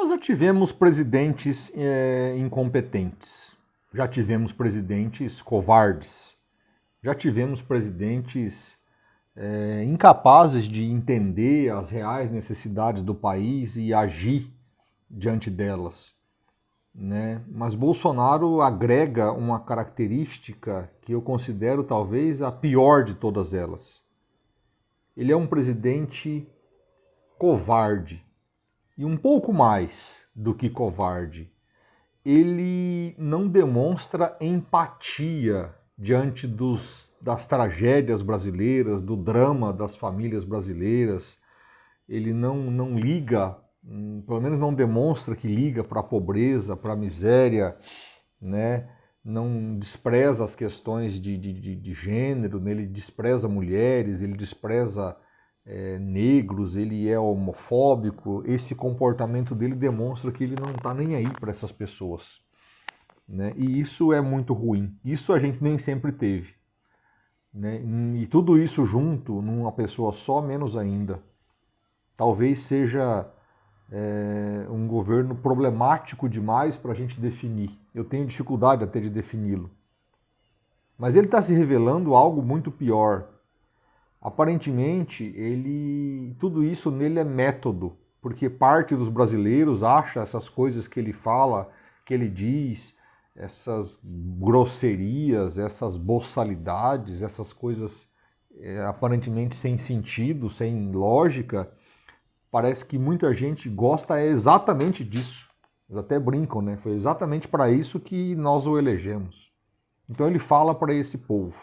Nós já tivemos presidentes incompetentes, já tivemos presidentes covardes, já tivemos presidentes incapazes de entender as reais necessidades do país e agir diante delas, né? Mas Bolsonaro agrega uma característica que eu considero talvez a pior de todas elas. Ele é um presidente covarde. E um pouco mais do que covarde, ele não demonstra empatia diante das tragédias brasileiras, do drama das famílias brasileiras. Ele não liga, pelo menos não demonstra que liga para a pobreza, para a miséria, né? Não despreza as questões de gênero, né? Ele despreza mulheres, ele despreza negros, ele é homofóbico. Esse comportamento dele demonstra que ele não está nem aí para essas pessoas, né? E isso é muito ruim. Isso a gente nem sempre teve, né? E tudo isso junto numa pessoa só, menos ainda. Talvez seja um governo problemático demais para a gente definir. Eu tenho dificuldade até de defini-lo. Mas ele está se revelando algo muito pior. Aparentemente, tudo isso nele é método, porque parte dos brasileiros acha essas coisas que ele fala, que ele diz, essas grosserias, essas boçalidades, essas coisas aparentemente sem sentido, sem lógica, parece que muita gente gosta exatamente disso. Eles até brincam, né? Foi exatamente para isso que nós o elegemos. Então ele fala para esse povo.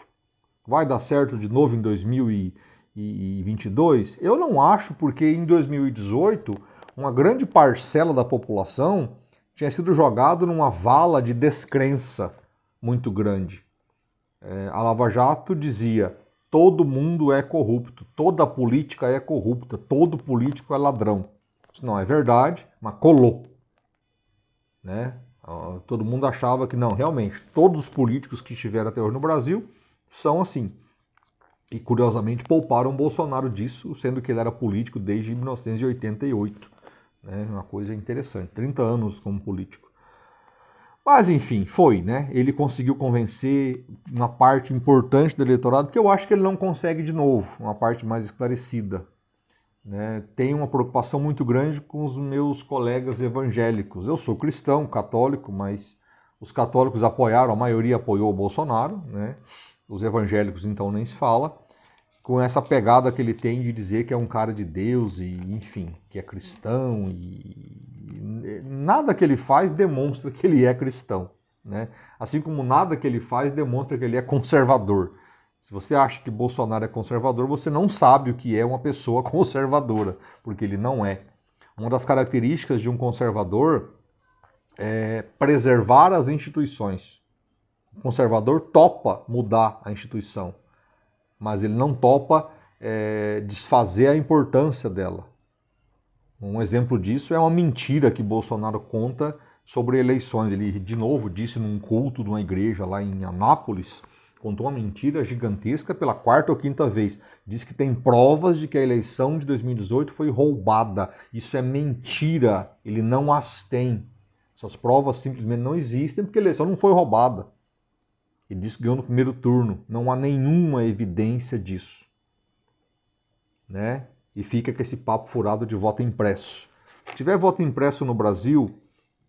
Vai dar certo de novo em 2022? Eu não acho, porque em 2018 uma grande parcela da população tinha sido jogado numa vala de descrença muito grande. A Lava Jato dizia: todo mundo é corrupto, toda política é corrupta, todo político é ladrão. Isso não é verdade, mas colou, né? Todo mundo achava que não, realmente, todos os políticos que estiveram até hoje no Brasil são assim. E curiosamente pouparam Bolsonaro disso, sendo que ele era político desde 1988. Né? Uma coisa interessante, 30 anos como político. Mas enfim, foi, né? Ele conseguiu convencer uma parte importante do eleitorado que eu acho que ele não consegue de novo, uma parte mais esclarecida. Né? Tenho uma preocupação muito grande com os meus colegas evangélicos. Eu sou cristão, católico, mas os católicos apoiaram, a maioria apoiou o Bolsonaro, né? Os evangélicos então nem se fala, com essa pegada que ele tem de dizer que é um cara de Deus e, enfim, que é cristão e nada que ele faz demonstra que ele é cristão, né? Assim como nada que ele faz demonstra que ele é conservador. Se você acha que Bolsonaro é conservador, você não sabe o que é uma pessoa conservadora, porque ele não é. Uma das características de um conservador é preservar as instituições. O conservador topa mudar a instituição, mas ele não topa desfazer a importância dela. Um exemplo disso é uma mentira que Bolsonaro conta sobre eleições. Ele, de novo, disse num culto de uma igreja lá em Anápolis, contou uma mentira gigantesca pela quarta ou quinta vez. Diz que tem provas de que a eleição de 2018 foi roubada. Isso é mentira. Ele não as tem. Essas provas simplesmente não existem porque a eleição não foi roubada. Ele disse que ganhou no primeiro turno. Não há nenhuma evidência disso, né? E fica com esse papo furado de voto impresso. Se tiver voto impresso no Brasil,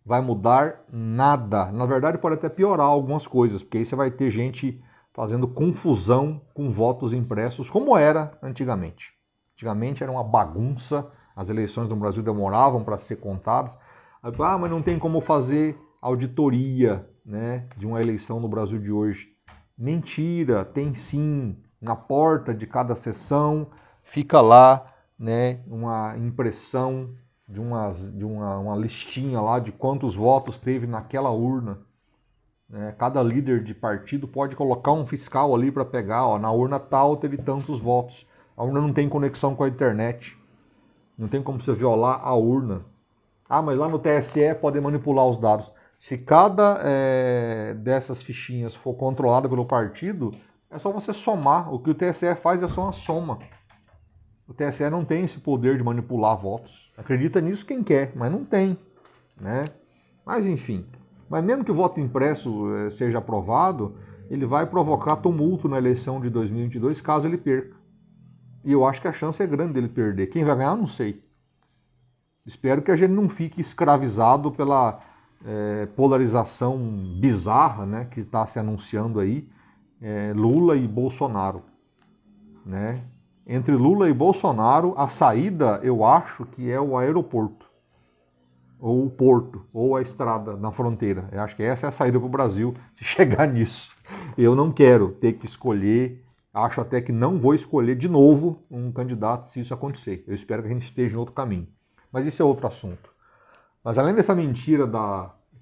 vai mudar nada. Na verdade, pode até piorar algumas coisas, porque aí você vai ter gente fazendo confusão com votos impressos, como era antigamente. Antigamente era uma bagunça, as eleições no Brasil demoravam para ser contadas. Ah, mas não tem como fazer auditoria, né, de uma eleição no Brasil de hoje. Mentira, tem sim. Na porta de cada sessão fica lá, né, uma impressão de uma listinha lá de quantos votos teve naquela urna. Cada líder de partido pode colocar um fiscal ali para pegar, ó, na urna tal teve tantos votos. A urna não tem conexão com a internet. Não tem como você violar a urna. Ah, mas lá no TSE podem manipular os dados. Se cada dessas fichinhas for controlada pelo partido, é só você somar. O que o TSE faz é só uma soma. O TSE não tem esse poder de manipular votos. Acredita nisso quem quer, mas não tem. né? Mas enfim, mas mesmo que o voto impresso seja aprovado, ele vai provocar tumulto na eleição de 2022 caso ele perca. E eu acho que a chance é grande dele perder. Quem vai ganhar, não sei. Espero que a gente não fique escravizado pela polarização bizarra, né, que está se anunciando aí, Lula e Bolsonaro, né? Entre Lula e Bolsonaro, a saída eu acho que é o aeroporto, ou o porto, ou a estrada na fronteira. Eu acho que essa é a saída para o Brasil, se chegar nisso. Eu não quero ter que escolher, acho até que não vou escolher de novo um candidato se isso acontecer. Eu espero que a gente esteja em outro caminho. Mas isso é outro assunto. Mas além dessa mentira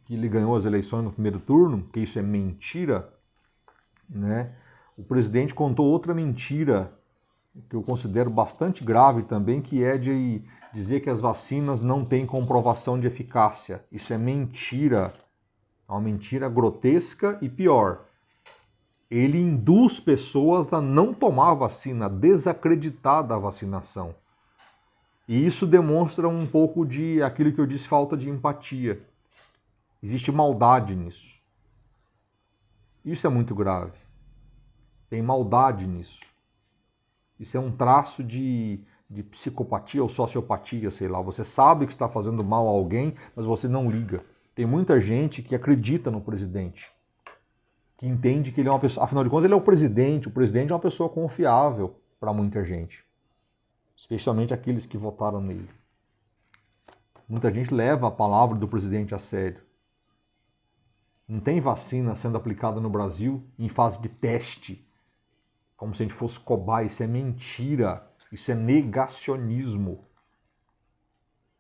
que ele ganhou as eleições no primeiro turno, que isso é mentira, né? O presidente contou outra mentira que eu considero bastante grave também, que é de dizer que as vacinas não têm comprovação de eficácia. Isso é mentira. É uma mentira grotesca e pior. Ele induz pessoas a não tomar a vacina, a desacreditar da vacinação. E isso demonstra um pouco de aquilo que eu disse, falta de empatia. Existe maldade nisso. Isso é muito grave. Tem maldade nisso. Isso é um traço de psicopatia ou sociopatia, sei lá. Você sabe que está fazendo mal a alguém, mas você não liga. Tem muita gente que acredita no presidente, que entende que ele é uma pessoa... Afinal de contas, ele é o presidente. O presidente é uma pessoa confiável para muita gente. Especialmente aqueles que votaram nele. Muita gente leva a palavra do presidente a sério. Não tem vacina sendo aplicada no Brasil em fase de teste, como se a gente fosse cobaia. Isso é mentira. Isso é negacionismo.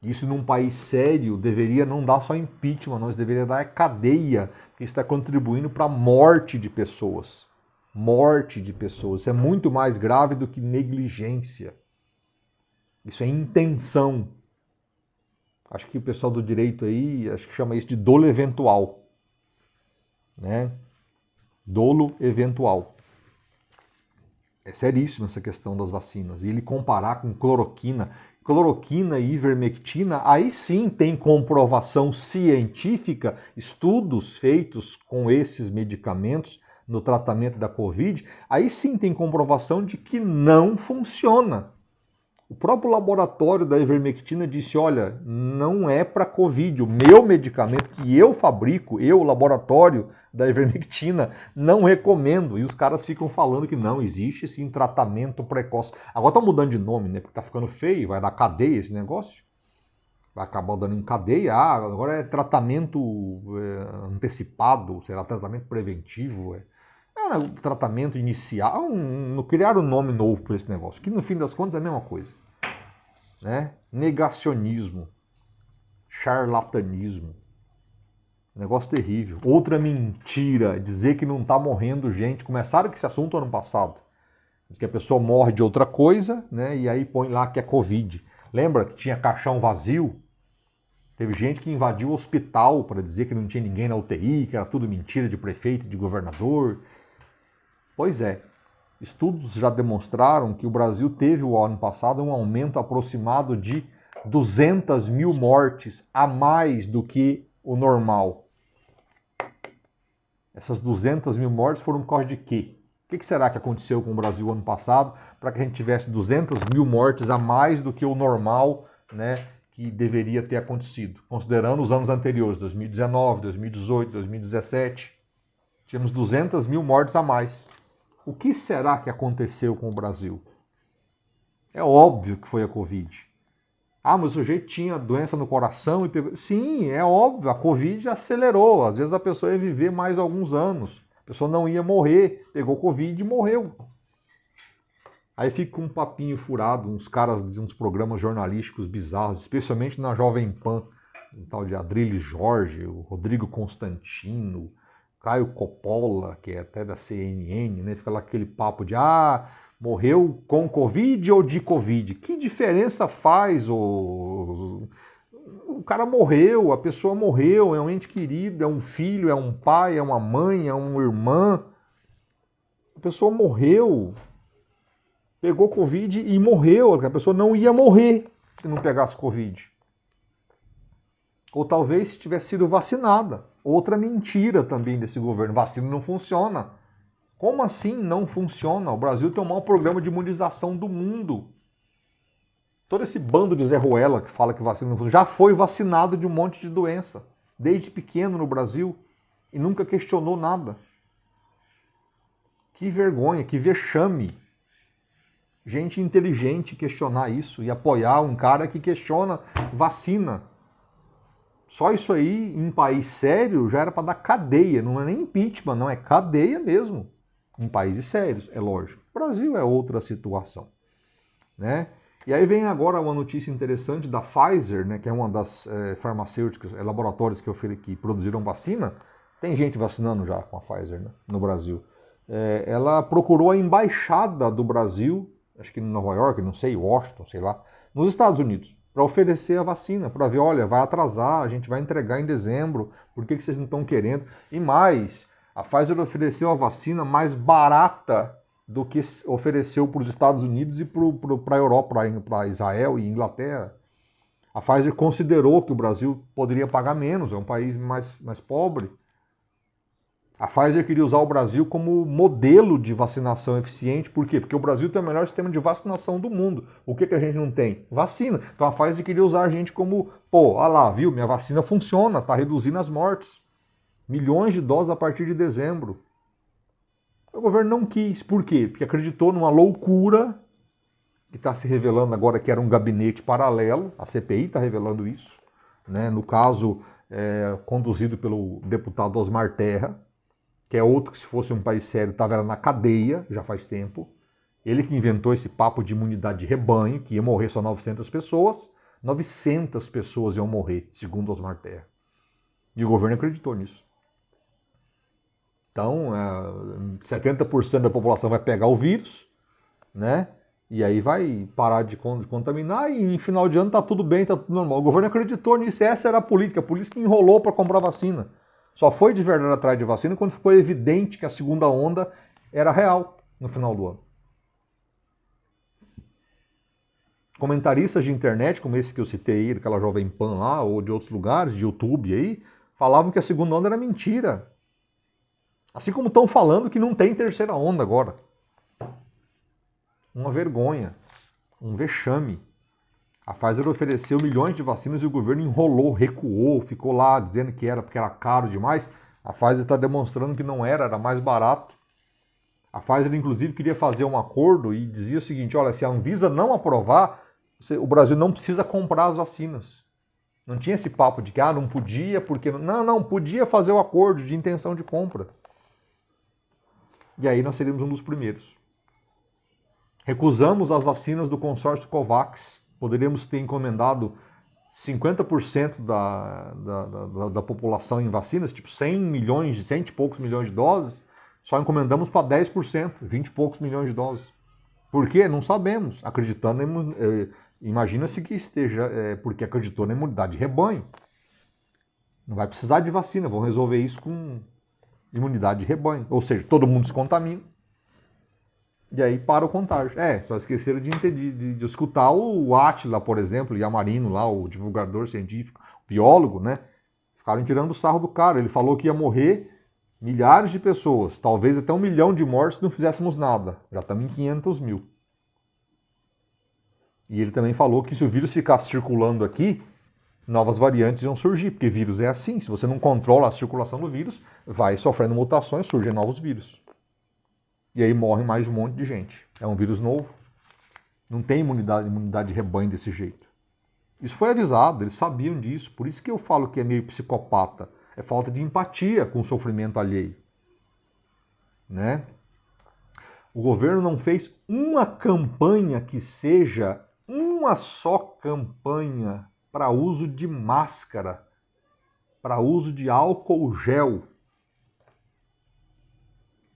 Isso num país sério deveria não dar só impeachment, nós deveria dar cadeia, porque está contribuindo para a morte de pessoas. Morte de pessoas. Isso é muito mais grave do que negligência. Isso é intenção. Acho que o pessoal do direito aí, acho que chama isso de dolo eventual. Né? Dolo eventual. É seríssimo essa questão das vacinas. E ele comparar com cloroquina e ivermectina, aí sim tem comprovação científica, estudos feitos com esses medicamentos no tratamento da Covid, aí sim tem comprovação de que não funciona. O próprio laboratório da ivermectina disse, olha, não é para Covid, o meu medicamento que eu fabrico, o laboratório da ivermectina, não recomendo. E os caras ficam falando que não, existe sim tratamento precoce. Agora estão mudando de nome, né? Porque tá ficando feio, vai dar cadeia esse negócio. Vai acabar dando em cadeia. Ah, agora é tratamento antecipado, será tratamento preventivo. É um tratamento inicial. Criaram um nome novo para esse negócio, que no fim das contas é a mesma coisa. Né? Negacionismo, charlatanismo. Negócio terrível. Outra mentira, dizer que não está morrendo gente. Começaram com esse assunto ano passado. Que a pessoa morre de outra coisa, né? E aí põe lá que é Covid. Lembra que tinha caixão vazio? Teve gente que invadiu o hospital para dizer que não tinha ninguém na UTI, que era tudo mentira de prefeito, de governador. Pois é. Estudos já demonstraram que o Brasil teve o ano passado um aumento aproximado de 200 mil mortes a mais do que o normal. Essas 200 mil mortes foram por causa de quê? O que será que aconteceu com o Brasil ano passado para que a gente tivesse 200 mil mortes a mais do que o normal, né, que deveria ter acontecido? Considerando os anos anteriores, 2019, 2018, 2017, tínhamos 200 mil mortes a mais. O que será que aconteceu com o Brasil? É óbvio que foi a Covid. Ah, mas o sujeito tinha doença no coração e pegou... Sim, é óbvio, a Covid acelerou. Às vezes a pessoa ia viver mais alguns anos. A pessoa não ia morrer, pegou Covid e morreu. Aí fica um papinho furado, uns caras de uns programas jornalísticos bizarros, especialmente na Jovem Pan, o tal de Adrilles Jorge, o Rodrigo Constantino, Caio Coppola, que é até da CNN, né? Fica lá aquele papo de morreu com Covid ou de Covid? Que diferença faz? O cara morreu, a pessoa morreu, é um ente querido, é um filho, é um pai, é uma mãe, é uma irmã. A pessoa morreu, pegou Covid e morreu. A pessoa não ia morrer se não pegasse Covid. Ou talvez tivesse sido vacinada. Outra mentira também desse governo. Vacina não funciona. Como assim não funciona? O Brasil tem o maior programa de imunização do mundo. Todo esse bando de Zé Ruela que fala que vacina não funciona já foi vacinado de um monte de doença. Desde pequeno no Brasil. E nunca questionou nada. Que vergonha, que vexame. Gente inteligente questionar isso e apoiar um cara que questiona vacina. Só isso aí, em país sério, já era para dar cadeia. Não é nem impeachment, não, é cadeia mesmo. Em países sérios, é lógico. O Brasil é outra situação, né? E aí vem agora uma notícia interessante da Pfizer, né, que é uma das farmacêuticas, laboratórios que produziram vacina. Tem gente vacinando já com a Pfizer, né, no Brasil. Ela procurou a embaixada do Brasil, acho que em Nova York, não sei, Washington, sei lá, nos Estados Unidos, para oferecer a vacina, para ver, olha, vai atrasar, a gente vai entregar em dezembro, por que vocês não estão querendo? E mais, a Pfizer ofereceu a vacina mais barata do que ofereceu para os Estados Unidos e para a Europa, para Israel e Inglaterra. A Pfizer considerou que o Brasil poderia pagar menos, é um país mais pobre. A Pfizer queria usar o Brasil como modelo de vacinação eficiente. Por quê? Porque o Brasil tem o melhor sistema de vacinação do mundo. O que a gente não tem? Vacina. Então a Pfizer queria usar a gente como, pô, olha lá, viu? Minha vacina funciona, está reduzindo as mortes. Milhões de doses a partir de dezembro. O governo não quis. Por quê? Porque acreditou numa loucura que está se revelando agora que era um gabinete paralelo. A CPI está revelando isso. Né? No caso, conduzido pelo deputado Osmar Terra, que é outro que, se fosse um país sério, estava na cadeia já faz tempo. Ele que inventou esse papo de imunidade de rebanho, que ia morrer só 900 pessoas. 900 pessoas iam morrer, segundo Osmar Terra. E o governo acreditou nisso. Então, 70% da população vai pegar o vírus, né? E aí vai parar de contaminar e em final de ano tá tudo bem, tá tudo normal. O governo acreditou nisso, essa era a política que enrolou para comprar vacina. Só foi de verdade atrás de vacina quando ficou evidente que a segunda onda era real no final do ano. Comentaristas de internet, como esse que eu citei aí, daquela Jovem Pan lá, ou de outros lugares, de YouTube aí, falavam que a segunda onda era mentira. Assim como estão falando que não tem terceira onda agora. Uma vergonha, um vexame. A Pfizer ofereceu milhões de vacinas e o governo enrolou, recuou, ficou lá dizendo que era porque era caro demais. A Pfizer está demonstrando que não era mais barato. A Pfizer, inclusive, queria fazer um acordo e dizia o seguinte, olha, se a Anvisa não aprovar, o Brasil não precisa comprar as vacinas. Não tinha esse papo de que não podia, porque... Não, podia fazer o acordo de intenção de compra. E aí nós seríamos um dos primeiros. Recusamos as vacinas do consórcio COVAX. Poderíamos ter encomendado 50% da população em vacinas, tipo 100 e poucos milhões de doses. Só encomendamos para 10%, 20 e poucos milhões de doses. Por quê? Não sabemos. Acreditando imagina-se que esteja porque acreditou na imunidade de rebanho. Não vai precisar de vacina, vão resolver isso com imunidade de rebanho. Ou seja, todo mundo se contamina. E aí para o contágio. Só esqueceram de escutar o Átila, por exemplo, Yamarino lá, o divulgador científico, o biólogo, né? Ficaram tirando o sarro do cara. Ele falou que ia morrer milhares de pessoas, talvez até 1 milhão de mortes se não fizéssemos nada. Já estamos em 500 mil. E ele também falou que se o vírus ficasse circulando aqui, novas variantes iam surgir, porque vírus é assim, se você não controla a circulação do vírus, vai sofrendo mutações, surgem novos vírus. E aí morre mais um monte de gente. É um vírus novo. Não tem imunidade de rebanho desse jeito. Isso foi avisado, eles sabiam disso. Por isso que eu falo que é meio psicopata. É falta de empatia com o sofrimento alheio. Né? O governo não fez uma campanha que seja uma só campanha para uso de máscara, para uso de álcool gel.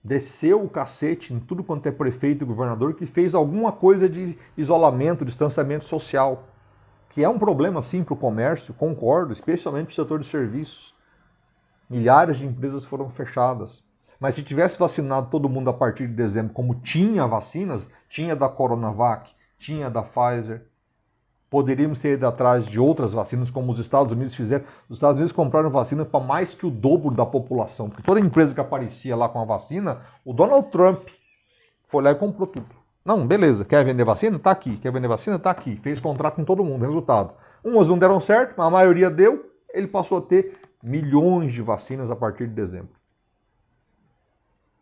Desceu o cacete em tudo quanto é prefeito e governador que fez alguma coisa de isolamento, distanciamento social, que é um problema sim para o comércio, concordo, especialmente para o setor de serviços. Milhares de empresas foram fechadas. Mas se tivesse vacinado todo mundo a partir de dezembro, como tinha vacinas, tinha da Coronavac, tinha da Pfizer, Poderíamos ter ido atrás de outras vacinas, como os Estados Unidos fizeram. Os Estados Unidos compraram vacina para mais que o dobro da população. Porque toda empresa que aparecia lá com a vacina, o Donald Trump foi lá e comprou tudo. Não, beleza, quer vender vacina? Tá aqui. Quer vender vacina? Tá aqui. Fez contrato com todo mundo. Resultado. Umas não deram certo, mas a maioria deu. Ele passou a ter milhões de vacinas a partir de dezembro.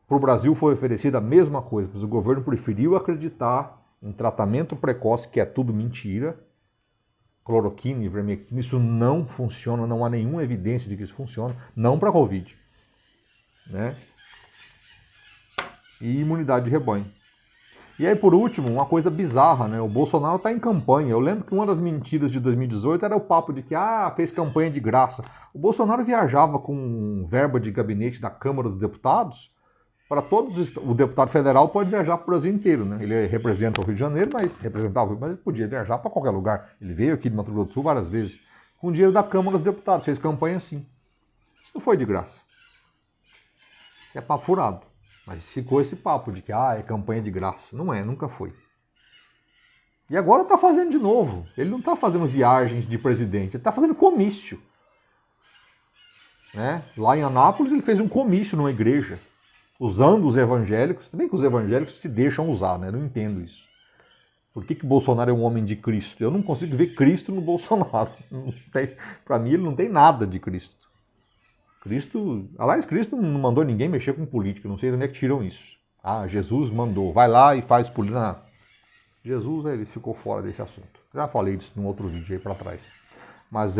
Para o Brasil foi oferecida a mesma coisa, mas o governo preferiu acreditar em tratamento precoce, que é tudo mentira. Cloroquina, ivermectina, isso não funciona, não há nenhuma evidência de que isso funciona, não para a Covid. Né? E imunidade de rebanho. E aí, por último, uma coisa bizarra, né? O Bolsonaro está em campanha. Eu lembro que uma das mentiras de 2018 era o papo de que, fez campanha de graça. O Bolsonaro viajava com verba de gabinete da Câmara dos Deputados. Para todos, o deputado federal pode viajar para o Brasil inteiro, né? Ele representa o Rio de Janeiro, mas ele podia viajar para qualquer lugar. Ele veio aqui de Mato Grosso do Sul várias vezes, com dinheiro da Câmara dos Deputados, fez campanha assim. Isso não foi de graça. Isso é papo furado. Mas ficou esse papo de que, é campanha de graça. Não é, nunca foi. E agora está fazendo de novo. Ele não está fazendo viagens de presidente, ele está fazendo comício. Né? Lá em Anápolis ele fez um comício numa igreja, usando os evangélicos, também que os evangélicos se deixam usar, né? Eu não entendo isso. Por que Bolsonaro é um homem de Cristo? Eu não consigo ver Cristo no Bolsonaro. Para mim ele não tem nada de Cristo. Aliás, Cristo não mandou ninguém mexer com política, não sei de onde é que tiram isso. Jesus mandou, vai lá e faz política. Jesus, ele ficou fora desse assunto. Já falei disso num outro vídeo aí para trás. Mas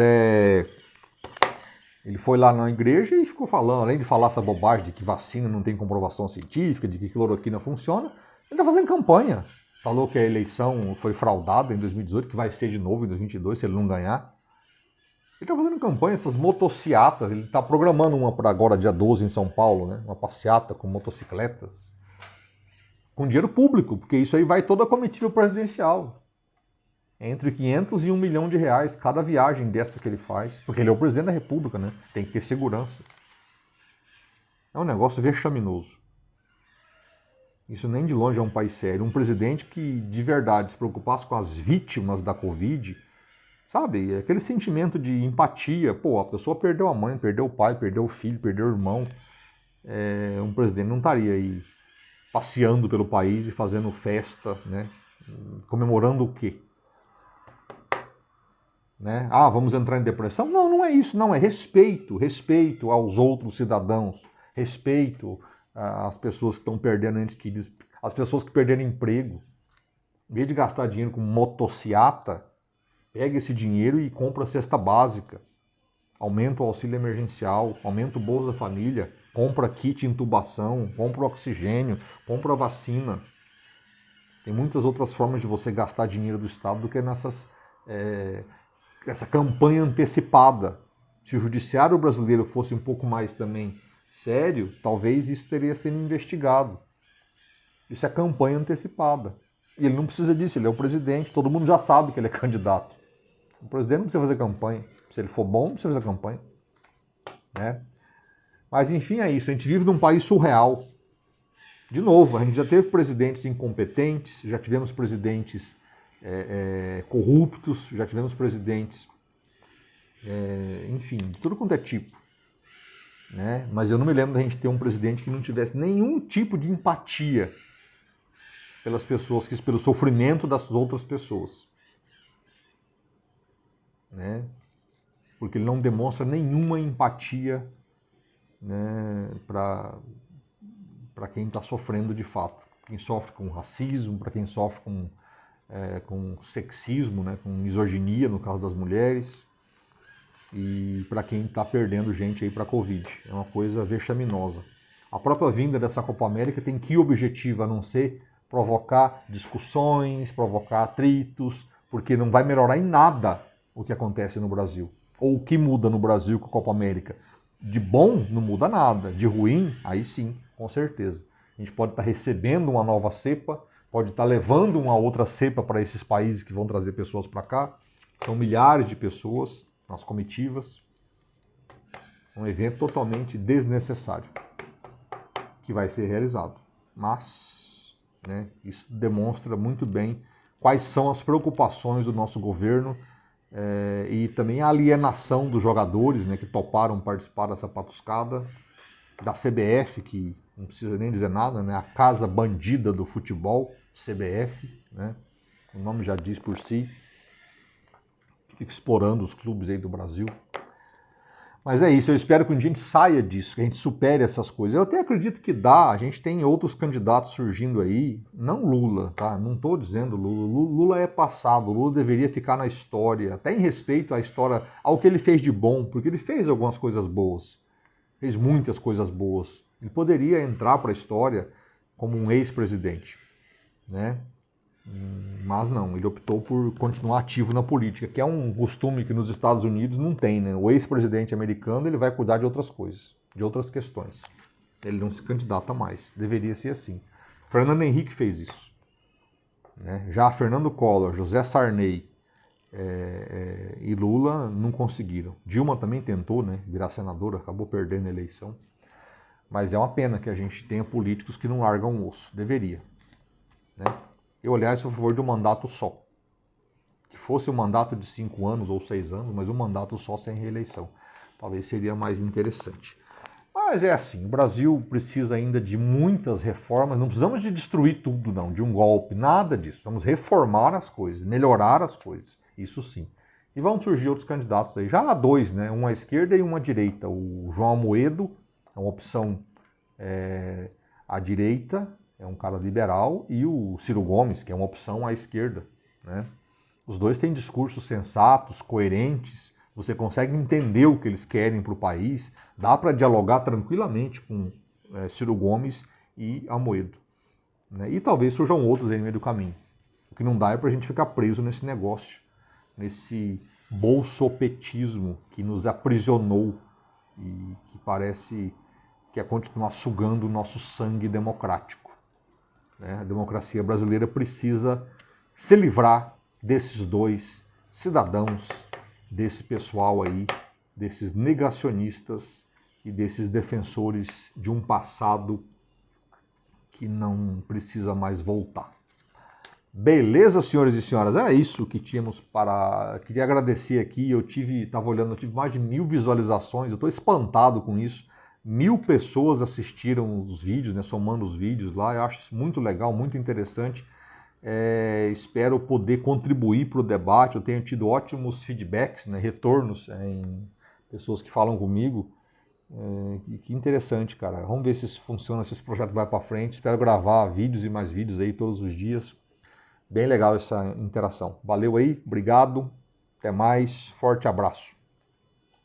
ele foi lá na igreja e ficou falando, além de falar essa bobagem de que vacina não tem comprovação científica, de que cloroquina funciona, ele está fazendo campanha. Falou que a eleição foi fraudada em 2018, que vai ser de novo em 2022 se ele não ganhar. Ele está fazendo campanha, essas motociatas, ele está programando uma para agora, dia 12, em São Paulo, né? Uma passeata com motocicletas. Com dinheiro público, porque isso aí vai toda a comitiva presidencial. Entre 500 e 1 milhão de reais cada viagem dessa que ele faz. Porque ele é o presidente da República, né? Tem que ter segurança. É um negócio vexaminoso. Isso nem de longe é um país sério. Um presidente que de verdade se preocupasse com as vítimas da Covid, sabe? Aquele sentimento de empatia. Pô, a pessoa perdeu a mãe, perdeu o pai, perdeu o filho, perdeu o irmão. Um presidente não estaria aí passeando pelo país e fazendo festa, né? Comemorando o quê? Né? Vamos entrar em depressão? Não, não é isso, não, é respeito aos outros cidadãos, respeito às pessoas que estão perdendo entes queridos, as pessoas que perderam emprego. Em vez de gastar dinheiro com motociata, pega esse dinheiro e compra a cesta básica, aumenta o auxílio emergencial, aumenta o Bolsa Família, compra kit intubação, compra oxigênio, compra vacina. Tem muitas outras formas de você gastar dinheiro do Estado do que essa campanha antecipada. Se o judiciário brasileiro fosse um pouco mais também sério, talvez isso teria sido investigado. Isso é campanha antecipada. E ele não precisa disso, ele é o presidente, todo mundo já sabe que ele é candidato. O presidente não precisa fazer campanha. Se ele for bom, não precisa fazer campanha. Né? Mas enfim, é isso. A gente vive num país surreal. De novo, a gente já teve presidentes incompetentes, já tivemos presidentes corruptos, já tivemos presidentes, enfim, de tudo quanto é tipo. Né? Mas eu não me lembro da gente ter um presidente que não tivesse nenhum tipo de empatia pelas pessoas, pelo sofrimento das outras pessoas. Né? Porque ele não demonstra nenhuma empatia, né, para quem está sofrendo de fato. Quem sofre com racismo, para quem sofre com sexismo, né, com misoginia, no caso das mulheres, e para quem está perdendo gente aí para a Covid. É uma coisa vexaminosa. A própria vinda dessa Copa América tem que objetivo a não ser provocar discussões, provocar atritos, porque não vai melhorar em nada o que acontece no Brasil. Ou o que muda no Brasil com a Copa América. De bom, não muda nada. De ruim, aí sim, com certeza. A gente pode estar recebendo uma nova cepa, pode estar levando uma outra cepa para esses países que vão trazer pessoas para cá. São milhares de pessoas nas comitivas. Um evento totalmente desnecessário que vai ser realizado. Mas, né, isso demonstra muito bem quais são as preocupações do nosso governo e também a alienação dos jogadores, né, que toparam participar dessa patuscada, da CBF, que não precisa nem dizer nada, né, a casa bandida do futebol, CBF, né, o nome já diz por si, fica explorando os clubes aí do Brasil. Mas é isso, eu espero que um dia a gente saia disso, que a gente supere essas coisas. Eu até acredito que dá, a gente tem outros candidatos surgindo aí, não Lula, tá? Não estou dizendo Lula. Lula é passado, Lula deveria ficar na história, até em respeito à história, ao que ele fez de bom, porque ele fez algumas coisas boas, fez muitas coisas boas. Ele poderia entrar para a história como um ex-presidente, né? Mas não, ele optou por continuar ativo na política, que é um costume que nos Estados Unidos não tem, né? O ex-presidente americano ele vai cuidar de outras coisas, de outras questões. Ele não se candidata mais. Deveria ser assim. Fernando Henrique fez isso, né? Já Fernando Collor, José Sarney e Lula não conseguiram. Dilma também tentou, né, virar senadora, acabou perdendo a eleição. Mas é uma pena que a gente tenha políticos que não largam o osso. Deveria, né? Eu, aliás, sou a favor de um mandato só. Que fosse um mandato de 5 anos ou 6 anos, mas um mandato só sem reeleição. Talvez seria mais interessante. Mas é assim, o Brasil precisa ainda de muitas reformas. Não precisamos de destruir tudo, não, de um golpe, nada disso. Vamos reformar as coisas, melhorar as coisas. Isso sim. E vão surgir outros candidatos aí. Já há dois, né? Um à esquerda e um à direita. O João Amoedo é uma opção à direita, é um cara liberal, e o Ciro Gomes, que é uma opção à esquerda, né? Os dois têm discursos sensatos, coerentes, você consegue entender o que eles querem para o país, dá para dialogar tranquilamente com Ciro Gomes e Amoedo, né? E talvez surjam outros aí no meio do caminho. O que não dá é para a gente ficar preso nesse negócio, nesse bolsopetismo que nos aprisionou e que parece que é continuar sugando o nosso sangue democrático, né? A democracia brasileira precisa se livrar desses dois cidadãos, desse pessoal aí, desses negacionistas e desses defensores de um passado que não precisa mais voltar. Beleza, senhores e senhoras? É isso que tínhamos para... Queria agradecer aqui, eu tive mais de 1000 visualizações, eu estou espantado com isso. 1000 pessoas assistiram os vídeos, né, somando os vídeos lá, eu acho isso muito legal, muito interessante. Espero poder contribuir para o debate, eu tenho tido ótimos feedbacks, né, retornos em pessoas que falam comigo. Que interessante, cara. Vamos ver se isso funciona, se esse projeto vai para frente. Espero gravar vídeos e mais vídeos aí todos os dias. Bem legal essa interação. Valeu aí, obrigado, até mais, forte abraço.